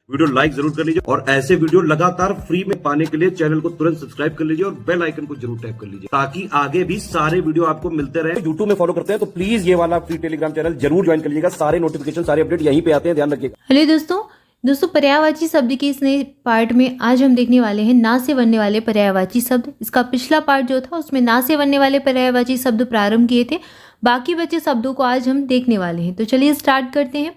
Video like जरूर कर लीजिए और ऐसे वीडियो लगातार फ्री में पाने के लिए चैनल को तुरंत सब्सक्राइब कर लीजिए और बेल आइकन को जरूर टैप कर लीजिए ताकि आगे भी सारे वीडियो आपको मिलते रहे। यूट्यूब में फॉलो करते हैं तो प्लीज ये वाला फ्री टेलीग्राम चैनल जरूर ज्वाइन कर लीजिएगा। सारे नोटिफिकेशन सारे अपडेट यहीं पे आते हैं, ध्यान रखिएगा। हेलो दोस्तों पर्यायवाची शब्द के इस नए पार्ट में आज हम देखने वाले हैं ना से बनने वाले पर्यायवाची शब्द। इसका पिछला पार्ट जो था उसमें ना से बनने वाले पर्यायवाची शब्द प्रारंभ किए थे, बाकी बचे शब्दों को आज हम देखने वाले हैं। तो चलिए स्टार्ट करते हैं।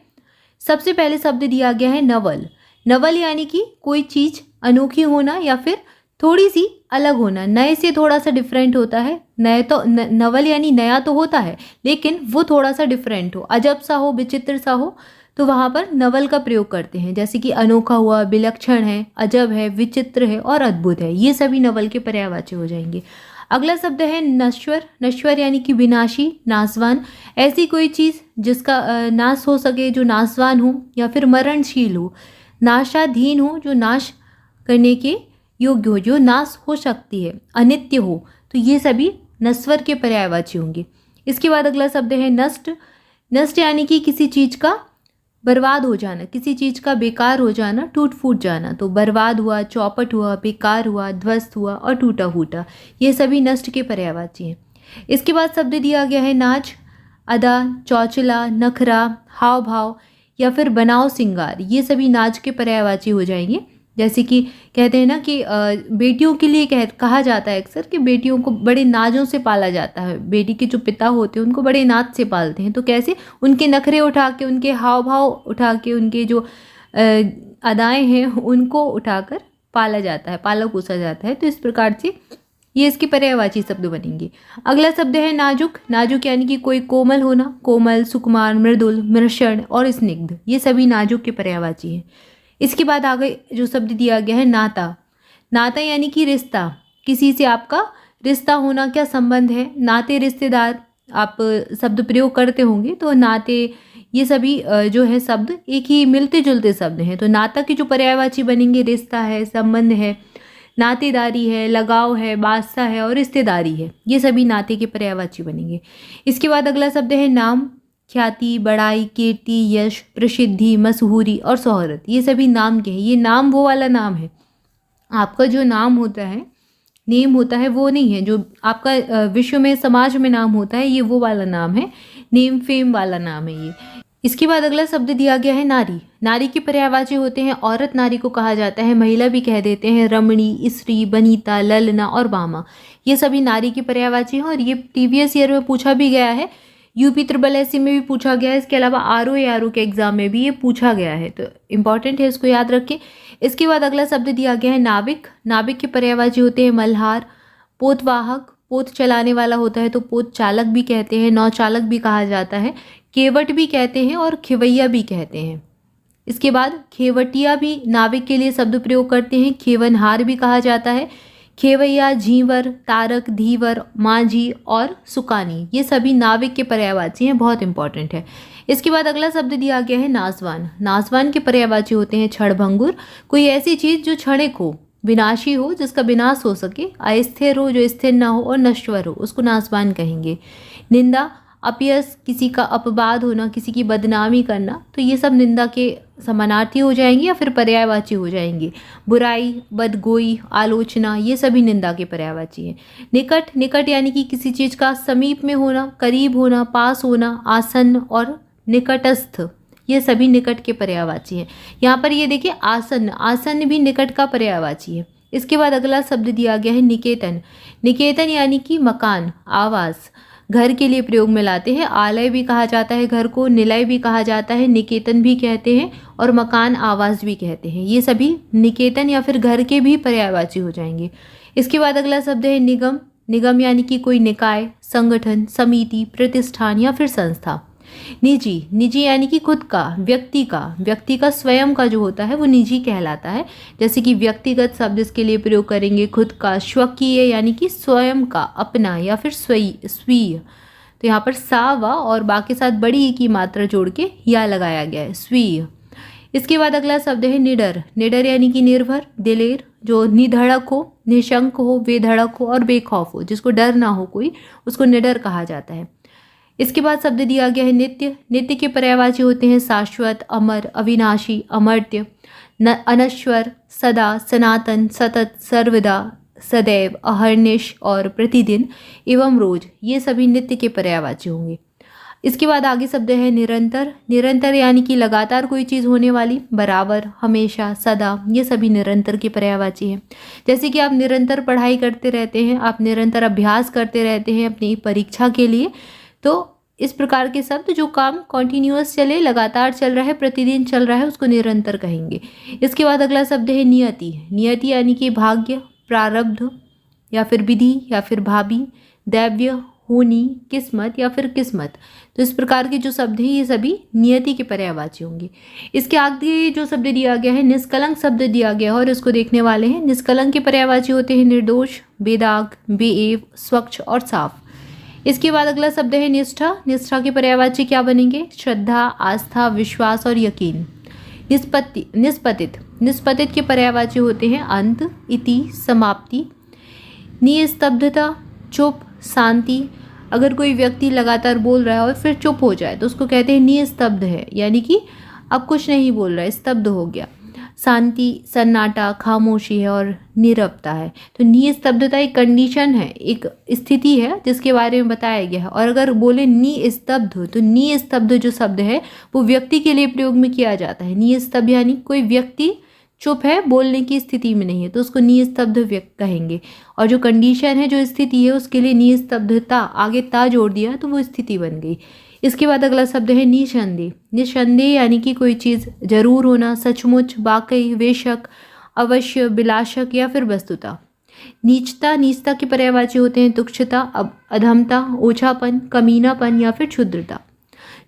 सबसे पहले शब्द दिया गया है नवल। नवल यानी कि कोई चीज़ अनोखी होना या फिर थोड़ी सी अलग होना, नए से थोड़ा सा डिफरेंट होता है। नए तो नवल यानी नया तो होता है लेकिन वो थोड़ा सा डिफरेंट हो, अजब सा हो, विचित्र सा हो, तो वहाँ पर नवल का प्रयोग करते हैं। जैसे कि अनोखा हुआ, विलक्षण है, अजब है, विचित्र है और अद्भुत है, ये सभी नवल के पर्यायवाची हो जाएंगे। अगला शब्द है नश्वर। नश्वर यानी कि विनाशी, नाशवान। ऐसी कोई चीज़ जिसका नाश हो सके, जो नाशवान हो या फिर मरणशील हो, नाशाधीन हो, जो नाश करने के योग्य हो, जो नाश हो सकती है, अनित्य हो, तो ये सभी नश्वर के पर्यायवाची होंगे। इसके बाद अगला शब्द है नष्ट। नष्ट यानी कि किसी चीज़ का बर्बाद हो जाना, किसी चीज़ का बेकार हो जाना, टूट फूट जाना। तो बर्बाद हुआ, चौपट हुआ, बेकार हुआ, ध्वस्त हुआ और टूटा फूटा, ये सभी नष्ट के पर्यायवाची हैं। इसके बाद शब्द दिया गया है नाच। अदा, चौचला, नखरा, हाव भाव या फिर बनाव सिंगार, ये सभी नाच के पर्यायवाची हो जाएंगे। जैसे कि कहते हैं ना कि बेटियों के लिए कहा जाता है अक्सर कि बेटियों को बड़े नाजों से पाला जाता है। बेटी के जो पिता होते हैं उनको बड़े नाज से पालते हैं। तो कैसे? उनके नखरे उठा के, उनके हाव भाव उठा के, उनके जो अदाएं हैं उनको उठाकर पाला जाता है, पाला पोसा जाता है। तो इस प्रकार से ये इसके पर्यायवाची शब्द बनेंगे। अगला शब्द है नाजुक। नाजुक यानी कि कोई कोमल होना, कोमल, सुकुमार, मृदुल, मृषण और स्निग्ध, ये सभी नाजुक के पर्यायवाची हैं। इसके बाद आगे जो शब्द दिया गया है नाता। नाता यानी कि रिश्ता, किसी से आपका रिश्ता होना, क्या संबंध है, नाते, रिश्तेदार, आप शब्द प्रयोग करते होंगे। तो नाते, ये सभी जो है शब्द एक ही मिलते जुलते शब्द हैं। तो नाता के जो पर्यायवाची बनेंगे रिश्ता है, संबंध है, नातेदारी है, लगाव है, वास्ता है और रिश्तेदारी है, ये सभी नाते के पर्यायवाची बनेंगे। इसके बाद अगला शब्द है नाम। ख्याति, बड़ाई, कीर्ति, यश, प्रसिद्धि, मशहूरी और शोहरत, ये सभी नाम के हैं। ये नाम वो वाला नाम है, आपका जो नाम होता है, नेम होता है, वो नहीं है जो आपका विश्व में, समाज में नाम होता है, ये वो वाला नाम है, नेम फेम वाला नाम है ये। इसके बाद अगला शब्द दिया गया है नारी। नारी के पर्यायवाची होते हैं औरत, नारी को कहा जाता है, महिला भी कह देते हैं, रमणी, स्त्री, बनीता, ललना और बामा, ये सभी नारी के पर्यायवाची हैं। और ये प्रीवियस ईयर में पूछा भी गया है, यूपी SSC में भी पूछा गया है, इसके अलावा RO के एग्जाम में भी ये पूछा गया है, तो इंपॉर्टेंट है, इसको याद रखें। इसके बाद अगला शब्द दिया गया है नाविक। नाविक के पर्यायवाची होते हैं मल्हार, पोतवाहक, पोत चलाने वाला होता है तो पोत चालक भी कहते हैं, नौचालक भी कहा जाता है, केवट भी कहते हैं और खेवैया भी कहते हैं। इसके बाद खेवटिया भी नाविक के लिए शब्द प्रयोग करते हैं, खेवनहार भी कहा जाता है, खेवैया, झींवर, तारक, धीवर, मांझी और सुकानी, ये सभी नाविक के पर्यायवाची हैं, बहुत इंपॉर्टेंट है। इसके बाद अगला शब्द दिया गया है नासवान। नासवान के पर्यायवाची होते हैं क्षणभंगुर, कोई ऐसी चीज़ जो क्षणिक हो, विनाशी हो, जिसका विनाश हो सके, अस्थिर हो, जो स्थिर ना हो और नश्वर हो, उसको नासवान कहेंगे। निंदा, अपयश, किसी का अपवाद होना, किसी की बदनामी करना, तो ये सब निंदा के समानार्थी हो जाएंगे या फिर पर्यायवाची हो जाएंगे। बुराई, बदगोई, आलोचना, ये सभी निंदा के पर्यायवाची हैं। निकट, निकट यानी कि किसी चीज़ का समीप में होना, करीब होना, पास होना, आसन्न और निकटस्थ, ये सभी निकट के पर्यायवाची हैं। यहाँ पर ये देखिए आसन्न, आसन्न भी निकट का पर्यायवाची है। इसके बाद अगला शब्द दिया गया है निकेतन। निकेतन यानी कि मकान, आवास, घर के लिए प्रयोग में लाते हैं। आलय भी कहा जाता है घर को, निलय भी कहा जाता है, निकेतन भी कहते हैं और मकान, आवास भी कहते हैं, ये सभी निकेतन या फिर घर के भी पर्यायवाची हो जाएंगे। इसके बाद अगला शब्द है निगम। निगम यानी कि कोई निकाय, संगठन, समिति, प्रतिष्ठान या फिर संस्था। निजी, निजी यानी कि खुद का, व्यक्ति का स्वयं का जो होता है वो निजी कहलाता है। जैसे कि व्यक्तिगत शब्द इसके लिए प्रयोग करेंगे खुद का। स्वकीय यानी कि स्वयं का, अपना या फिर स्वीय, तो यहाँ पर सा व और बाकी साथ बड़ी ई की मात्रा जोड़ के या लगाया गया है, स्वीय। इसके बाद अगला शब्द है निडर। निडर यानी कि निर्भर, दिलेर, जो निधड़क हो, निशंक हो, बेधड़क हो और बेखौफ हो, जिसको डर ना हो कोई, उसको निडर कहा जाता है। इसके बाद शब्द दिया गया है नित्य। नित्य के पर्यायवाची होते हैं शाश्वत, अमर, अविनाशी, अमर्त्य। अनश्वर, सदा, सनातन, सतत, सर्वदा, सदैव, अहर्निश और प्रतिदिन एवं रोज, ये सभी नित्य के पर्यायवाची होंगे। इसके बाद आगे शब्द है निरंतर। निरंतर यानी कि लगातार कोई चीज़ होने वाली, बराबर, हमेशा, सदा, ये सभी निरंतर के पर्यायवाची हैं। जैसे कि आप निरंतर पढ़ाई करते रहते हैं, आप निरंतर अभ्यास करते रहते हैं अपनी परीक्षा के लिए, तो इस प्रकार के शब्द जो काम कॉन्टिन्यूअस चले, लगातार चल रहा है, प्रतिदिन चल रहा है, उसको निरंतर कहेंगे। इसके बाद अगला शब्द है नियति। नियति यानी कि भाग्य, प्रारब्ध या फिर विधि या फिर भावी, दैव्य, होनी, किस्मत या फिर किस्मत। तो इस प्रकार के जो शब्द हैं ये सभी नियति के पर्यायवाची होंगे। इसके आगे जो शब्द दिया गया है निष्कलंक शब्द दिया गया है और इसको देखने वाले हैं। निष्कलंक के पर्यायवाची होते हैं निर्दोष, बेदाग, बेएब, स्वच्छ और साफ। इसके बाद अगला शब्द है निष्ठा। निष्ठा के पर्यायवाची क्या बनेंगे? श्रद्धा, आस्था, विश्वास और यकीन। निष्पत्ति, निष्पतित। निष्पतित के पर्यायवाची होते हैं अंत, इति, समाप्ति। निस्तब्धता, चुप, शांति। अगर कोई व्यक्ति लगातार बोल रहा है और फिर चुप हो जाए तो उसको कहते हैं निस्तब्ध है, यानी कि अब कुछ नहीं बोल रहा है, स्तब्ध हो गया। शांति, सन्नाटा, खामोशी है और नीरवता है। तो निस्तब्धता एक कंडीशन है, एक स्थिति है जिसके बारे में बताया गया है। और अगर बोले निस्तब्ध, तो निस्तब्ध जो शब्द है वो व्यक्ति के लिए प्रयोग में किया जाता है। निस्तब्ध यानी कोई व्यक्ति चुप है, बोलने की स्थिति में नहीं है, तो उसको निस्तब्ध व्यक्ति कहेंगे। और जो कंडीशन है, जो स्थिति है, उसके लिए निस्तब्धता, आगे ता जोड़ दिया तो वो स्थिति बन गई। इसके बाद अगला शब्द है निसंदेह। निसंदेह यानी कि कोई चीज़ जरूर होना, सचमुच, वाकई, बेशक, अवश्य, बिलाशक या फिर वस्तुता। नीचता। नीचता के पर्यायवाची होते हैं तुच्छता, अधमता, ओछापन, कमीनापन या फिर क्षुद्रता।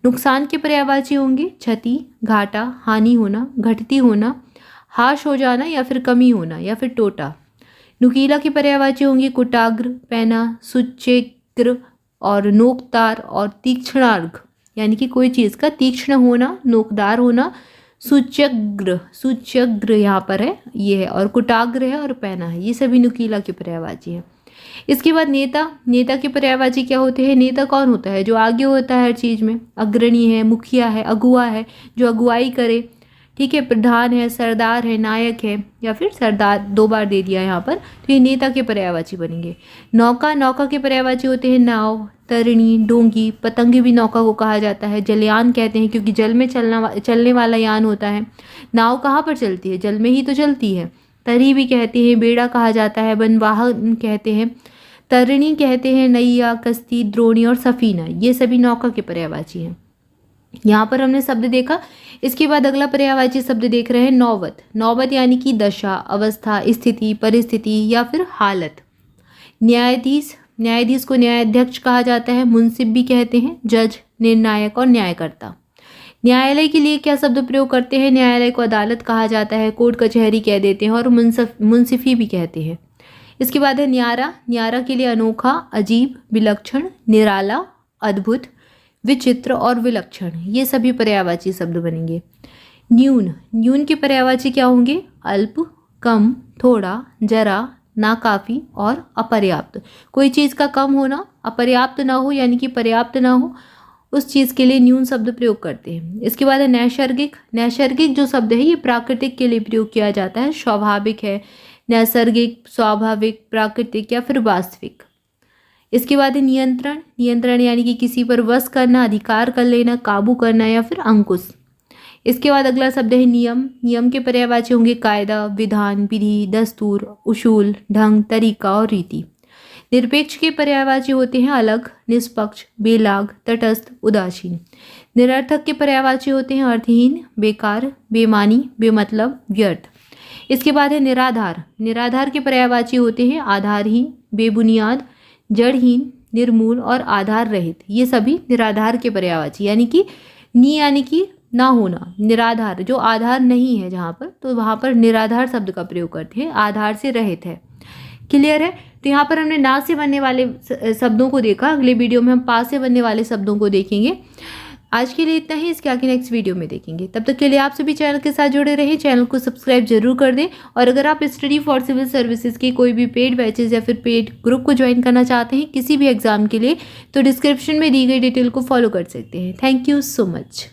नुकसान के पर्यायवाची होंगे क्षति, घाटा, हानि होना, घटती होना, हाश हो जाना या फिर कमी होना या फिर टोटा। नुकीला के पर्यायवाची होंगे कुटाग्र, पैना, सुचेग्र और नोकदार और तीक्ष्णार्घ, यानी कि कोई चीज़ का तीक्ष्ण होना, नोकदार होना। सूच्यग्र, सूच्यग्र यहाँ पर है, ये है, और कुटाग्र है और पैना है, ये सभी नुकीला के पर्यायवाची है। इसके बाद नेता। नेता के पर्यायवाची क्या होते हैं? नेता कौन होता है? जो आगे होता है हर चीज़ में, अग्रणी है, मुखिया है, अगुआ है, जो अगुवाई करे, ठीक है, प्रधान है, सरदार है, नायक है, या फिर सरदार दो बार दे दिया यहाँ पर, तो ये नेता के पर्यायवाची बनेंगे। नौका। नौका के पर्यायवाची होते हैं नाव, तरिणी, डोंगी, पतंग भी नौका को कहा जाता है। जलयान कहते हैं क्योंकि जल में चलने वाला यान होता है। नाव कहाँ पर चलती है? जल में ही तो चलती है। तरी भी कहते हैं, बेड़ा कहा जाता है, बनवाहन कहते हैं, तरिणी कहते हैं, नैया, कश्ती, द्रोणी और सफीना, ये सभी नौका के पर्यायवाची हैं। यहाँ पर हमने शब्द देखा। इसके बाद अगला पर्यायवाची शब्द देख रहे हैं नौबत। नौबत यानी कि दशा, अवस्था, स्थिति, परिस्थिति या फिर हालत। न्यायाधीश। न्यायाधीश को न्यायाध्यक्ष कहा जाता है, मुंसिफ भी कहते हैं, जज, निर्णायक और न्यायकर्ता। न्यायालय के लिए क्या शब्द प्रयोग करते हैं? न्यायालय को अदालत कहा जाता है, कोर्ट कचहरी कह देते हैं और मुंसिफी भी कहते हैं। इसके बाद है न्यारा। न्यारा के लिए अनोखा, अजीब, विलक्षण, निराला, अद्भुत, विचित्र और विलक्षण, ये सभी पर्यायवाची शब्द बनेंगे। न्यून। न्यून के पर्यायवाची क्या होंगे? अल्प, कम, थोड़ा, जरा, नाकाफी और अपर्याप्त। कोई चीज़ का कम होना, अपर्याप्त ना हो यानी कि पर्याप्त ना हो, उस चीज़ के लिए न्यून शब्द प्रयोग करते हैं। इसके बाद है नैसर्गिक। नैसर्गिक जो शब्द है ये प्राकृतिक के लिए प्रयोग किया जाता है, स्वाभाविक है, नैसर्गिक, स्वाभाविक, प्राकृतिक या फिर वास्तविक। इसके बाद है नियंत्रण। नियंत्रण यानी कि किसी पर वश करना, अधिकार कर लेना, काबू करना या फिर अंकुश। इसके बाद अगला शब्द है नियम। नियम के पर्यायवाची होंगे कायदा, विधान, विधि, दस्तूर, उसूल, ढंग, तरीका और रीति। निरपेक्ष के पर्यायवाची होते हैं अलग, निष्पक्ष, बेलाग, तटस्थ, उदासीन। निरर्थक के पर्यायवाची होते हैं अर्थहीन, बेकार, बेमानी, बेमतलब, व्यर्थ। इसके बाद है निराधार। निराधार के पर्यायवाची होते हैं आधारहीन, बेबुनियाद, जड़हीन, निर्मूल और आधार रहित, ये सभी निराधार के पर्यायवाची, यानी कि ना होना, निराधार जो आधार नहीं है जहाँ पर, तो वहाँ पर निराधार शब्द का प्रयोग करते हैं, आधार से रहित है। क्लियर है? तो यहाँ पर हमने ना से बनने वाले शब्दों को देखा। अगले वीडियो में हम पा से बनने वाले शब्दों को देखेंगे। आज के लिए इतना ही, इसके आगे नेक्स्ट वीडियो में देखेंगे। तब तक के लिए आप सभी चैनल के साथ जुड़े रहें, चैनल को सब्सक्राइब जरूर कर दें। और अगर आप स्टडी फॉर सिविल सर्विसेज के कोई भी पेड बैचेज या फिर पेड ग्रुप को ज्वाइन करना चाहते हैं किसी भी एग्जाम के लिए, तो डिस्क्रिप्शन में दी गई डिटेल को फॉलो कर सकते हैं। Thank you so much.